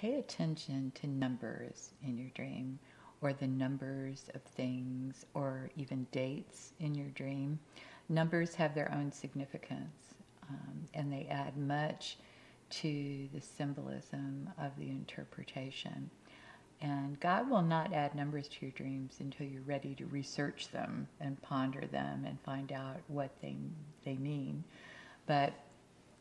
pay attention to numbers in your dream, or the numbers of things, or even dates in your dream. Numbers have their own significance, and they add much to the symbolism of the interpretation. And God will not add numbers to your dreams until you're ready to research them and ponder them and find out what they mean. But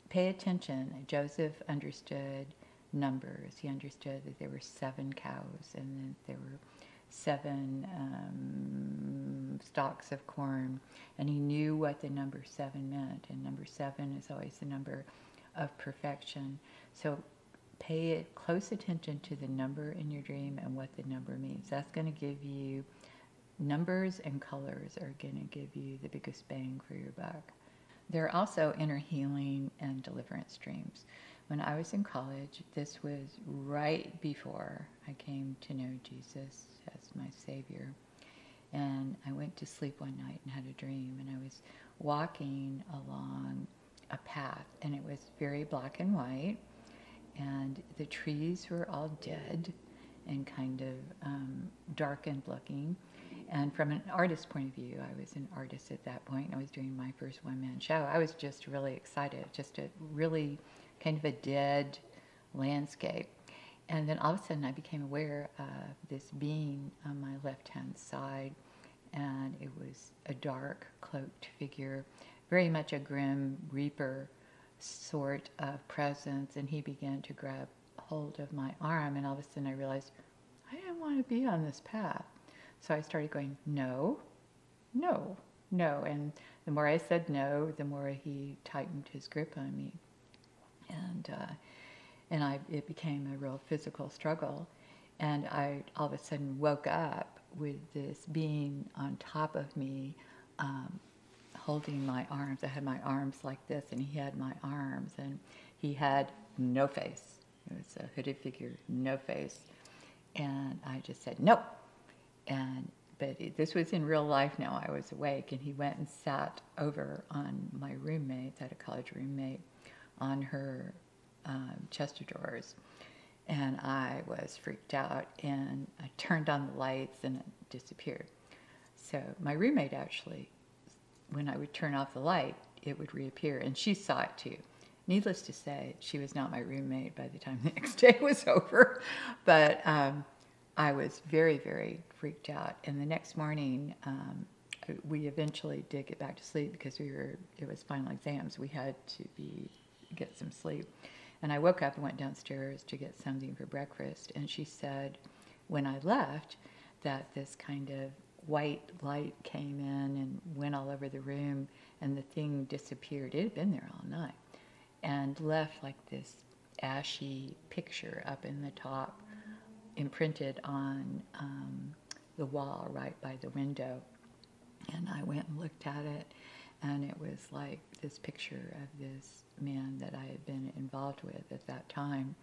pay attention. Joseph understood numbers. He understood that there were 7 cows and that there were 7 stalks of corn. And he knew what the number 7 meant. And number 7 is always the number of perfection. So pay close attention to the number in your dream and what the number means. That's going to give you, numbers and colors are going to give you the biggest bang for your buck. There are also inner healing and deliverance dreams. When I was in college, this was right before I came to know Jesus as my Savior. And I went to sleep one night and had a dream, and I was walking along a path, and it was very black and white, and the trees were all dead and kind of darkened looking. And from an artist's point of view, I was an artist at that point. I was doing my first one-man show. I was just really excited, just a really kind of a dead landscape. And then all of a sudden I became aware of this being on my left-hand side, and it was a dark, cloaked figure, very much a grim reaper sort of presence, and he began to grab hold of my arm, and all of a sudden I realized I didn't want to be on this path. So I started going, no, no, no. And the more I said no, the more he tightened his grip on me. And it became a real physical struggle. And I all of a sudden woke up with this being on top of me, holding my arms. I had my arms like this, and he had my arms, and he had no face. It was a hooded figure, no face. And I just said, no. But this was in real life now. I was awake, and he went and sat over on my roommate, I had a college roommate, on her chest of drawers. And I was freaked out, and I turned on the lights, and it disappeared. So my roommate actually, when I would turn off the light, it would reappear, and she saw it too. Needless to say, she was not my roommate by the time the next day was over. But I was very, very freaked out. And the next morning, we eventually did get back to sleep because it was final exams. We had to get some sleep. And I woke up and went downstairs to get something for breakfast. And she said, when I left, that this kind of white light came in and went all over the room, and the thing disappeared. It had been there all night and left like this ashy picture up in the top, imprinted on the wall right by the window. And I went and looked at it, and it was like this picture of this man that I had been involved with at that time.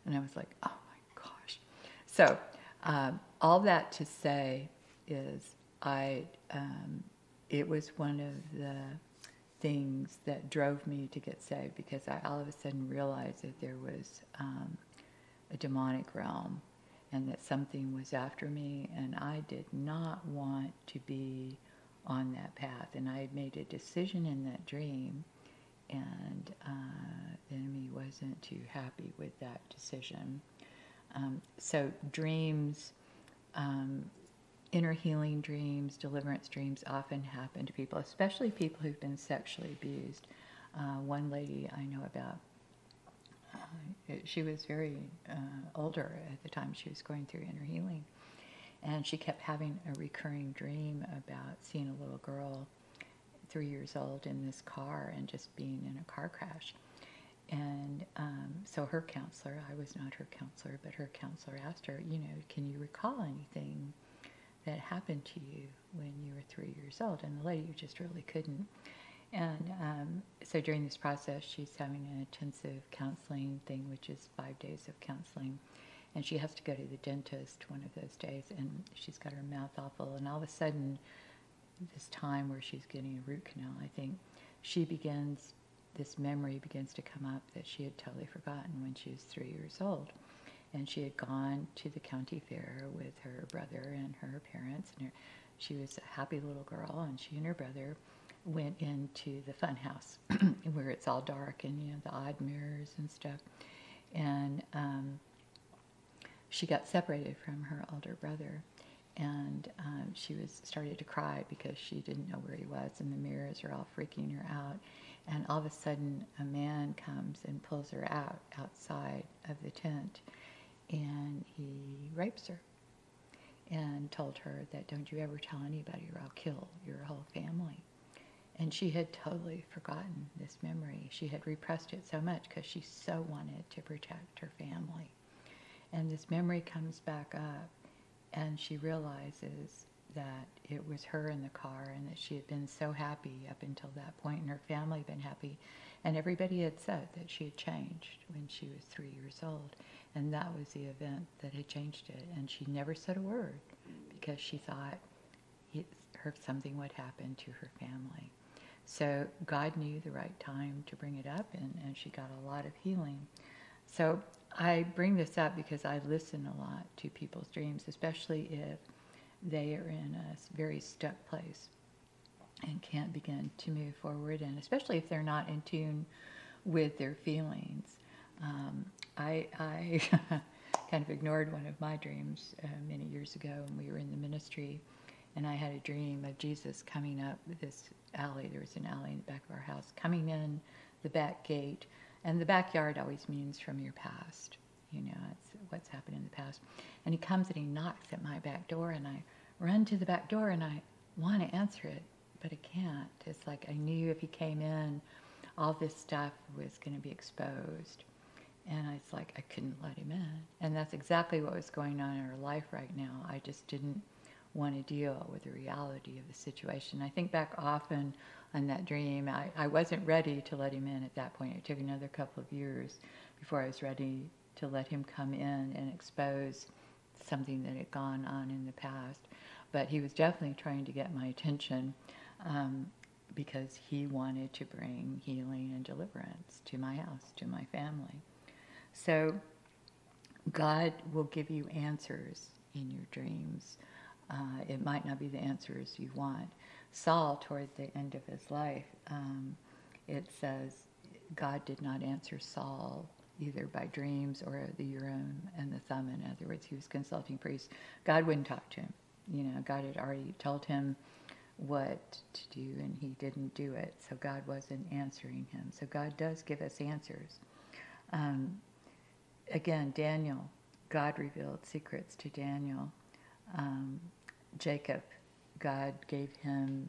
And I was like, oh my gosh. So all that to say is it was one of the things that drove me to get saved, because I all of a sudden realized that there was a demonic realm, and that something was after me, and I did not want to be on that path. And I had made a decision in that dream, and the enemy wasn't too happy with that decision. So dreams, inner healing dreams, deliverance dreams often happen to people, especially people who've been sexually abused. One lady I know about, she was very older at the time she was going through inner healing, and she kept having a recurring dream about seeing a little girl, 3 years old, in this car and just being in a car crash. And so her counselor, I was not her counselor, but her counselor asked her, can you recall anything that happened to you when you were 3 years old? And the lady just really couldn't. And so during this process, she's having an intensive counseling thing, which is 5 days of counseling. And she has to go to the dentist one of those days, and she's got her mouth awful. And all of a sudden, this time where she's getting a root canal, I think, this memory begins to come up that she had totally forgotten when she was 3 years old. and she had gone to the county fair with her brother and her parents, and she was a happy little girl, and she and her brother went into the fun house where it's all dark and, you know, the odd mirrors and stuff. And she got separated from her older brother, and she started to cry because she didn't know where he was, and the mirrors are all freaking her out. And all of a sudden, a man comes and pulls her outside of the tent, and he rapes her and told her that, don't you ever tell anybody or I'll kill your whole family. And she had totally forgotten this memory. She had repressed it so much because she so wanted to protect her family. And this memory comes back up, and she realizes that it was her in the car, and that she had been so happy up until that point, and her family had been happy. And everybody had said that she had changed when she was 3 years old. And that was the event that had changed it. And she never said a word because she thought something would happen to her family. So God knew the right time to bring it up, and she got a lot of healing. So I bring this up because I listen a lot to people's dreams, especially if they are in a very stuck place and can't begin to move forward, and especially if they're not in tune with their feelings. I kind of ignored one of my dreams many years ago when we were in the ministry, and I had a dream of Jesus coming up this alley. There was an alley in the back of our house, coming in the back gate, and the backyard always means from your past. You know, it's what's happened in the past. And he comes and he knocks at my back door, and I run to the back door, and I want to answer it, but I can't. It's like I knew if he came in, all this stuff was going to be exposed. And it's like I couldn't let him in. And that's exactly what was going on in our life right now. I just didn't want to deal with the reality of the situation. I think back often on that dream. I wasn't ready to let him in at that point. It took another couple of years before I was ready to let him come in and expose something that had gone on in the past. But he was definitely trying to get my attention because he wanted to bring healing and deliverance to my house, to my family. So God will give you answers in your dreams. It might not be the answers you want. Saul, toward the end of his life, it says God did not answer Saul either by dreams or the Urim and the Thummim. In other words, he was consulting priests. God wouldn't talk to him. You know, God had already told him what to do, and he didn't do it. So God wasn't answering him. So God does give us answers. Again, Daniel, God revealed secrets to Daniel. Jacob, God gave him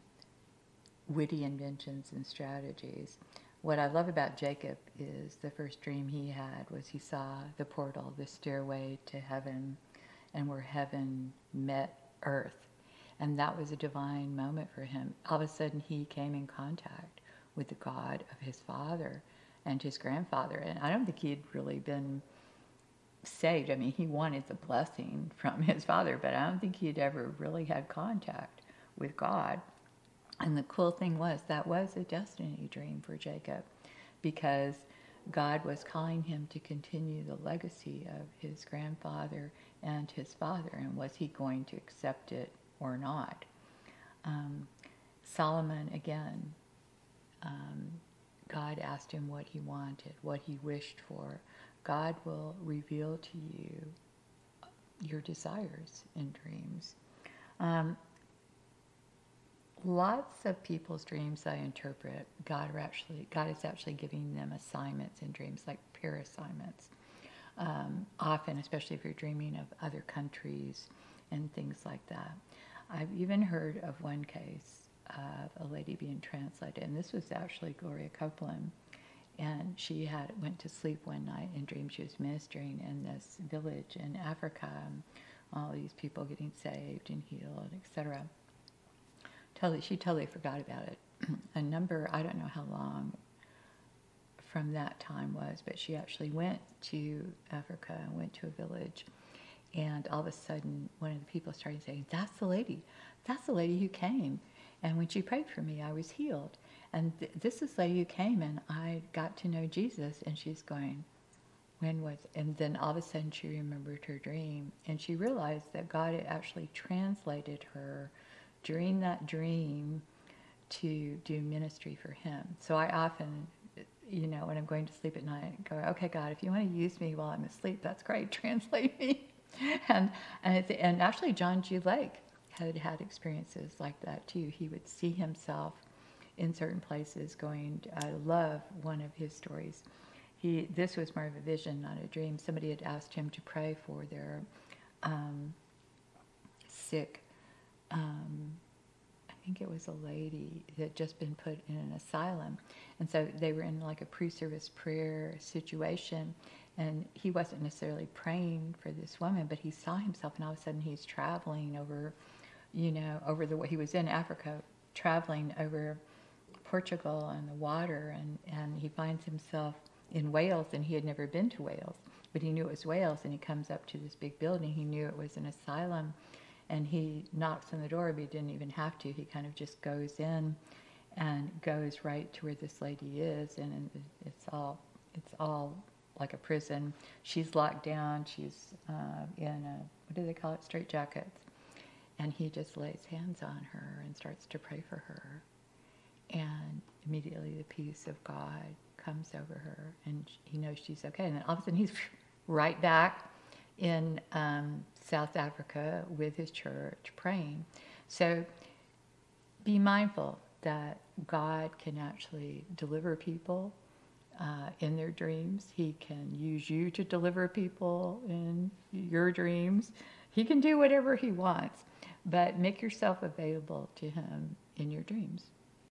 witty inventions and strategies. What I love about Jacob is the first dream he had was he saw the portal, the stairway to heaven, and where heaven met earth. And that was a divine moment for him. All of a sudden he came in contact with the God of his father and his grandfather. And I don't think he had really been saved. I mean, he wanted the blessing from his father, but I don't think he had ever really had contact with God. And the cool thing was that was a destiny dream for Jacob, because God was calling him to continue the legacy of his grandfather and his father, and was he going to accept it or not? Solomon, again, God asked him what he wanted, what he wished for. God will reveal to you your desires in dreams. Lots of people's dreams I interpret, God is actually giving them assignments in dreams, like prayer assignments. Often, especially if you're dreaming of other countries and things like that. I've even heard of one case of a lady being translated, and this was actually Gloria Copeland. And she went to sleep one night and dreamed she was ministering in this village in Africa, and all these people getting saved and healed, etc. She totally forgot about it. I don't know how long from that time was, but she actually went to Africa and went to a village, and all of a sudden one of the people started saying, that's the lady who came, and when she prayed for me I was healed. And this is the lady who came, and I got to know Jesus. And she's going, And then all of a sudden she remembered her dream, and she realized that God had actually translated her during that dream to do ministry for Him. So I often, when I'm going to sleep at night, go, okay, God, if you want to use me while I'm asleep, that's great. Translate me. and actually, John G. Lake had experiences like that too. He would see himself in certain places going. I love one of his stories. This was more of a vision, not a dream. Somebody had asked him to pray for their sick. I think it was a lady that had just been put in an asylum, and so they were in like a pre-service prayer situation, and he wasn't necessarily praying for this woman, but he saw himself, and all of a sudden he's traveling over, he was in Africa, traveling over Portugal and the water, and he finds himself in Wales, and he had never been to Wales, but he knew it was Wales, and he comes up to this big building. He knew it was an asylum, and he knocks on the door, but he didn't even have to. He kind of just goes in and goes right to where this lady is, and it's all like a prison. She's locked down. She's in a, what do they call it, straitjackets, and he just lays hands on her and starts to pray for her, and immediately the peace of God comes over her, and he knows she's okay. And then all of a sudden he's right back in South Africa with his church praying. So be mindful that God can actually deliver people in their dreams. He can use you to deliver people in your dreams. He can do whatever he wants, but make yourself available to him in your dreams.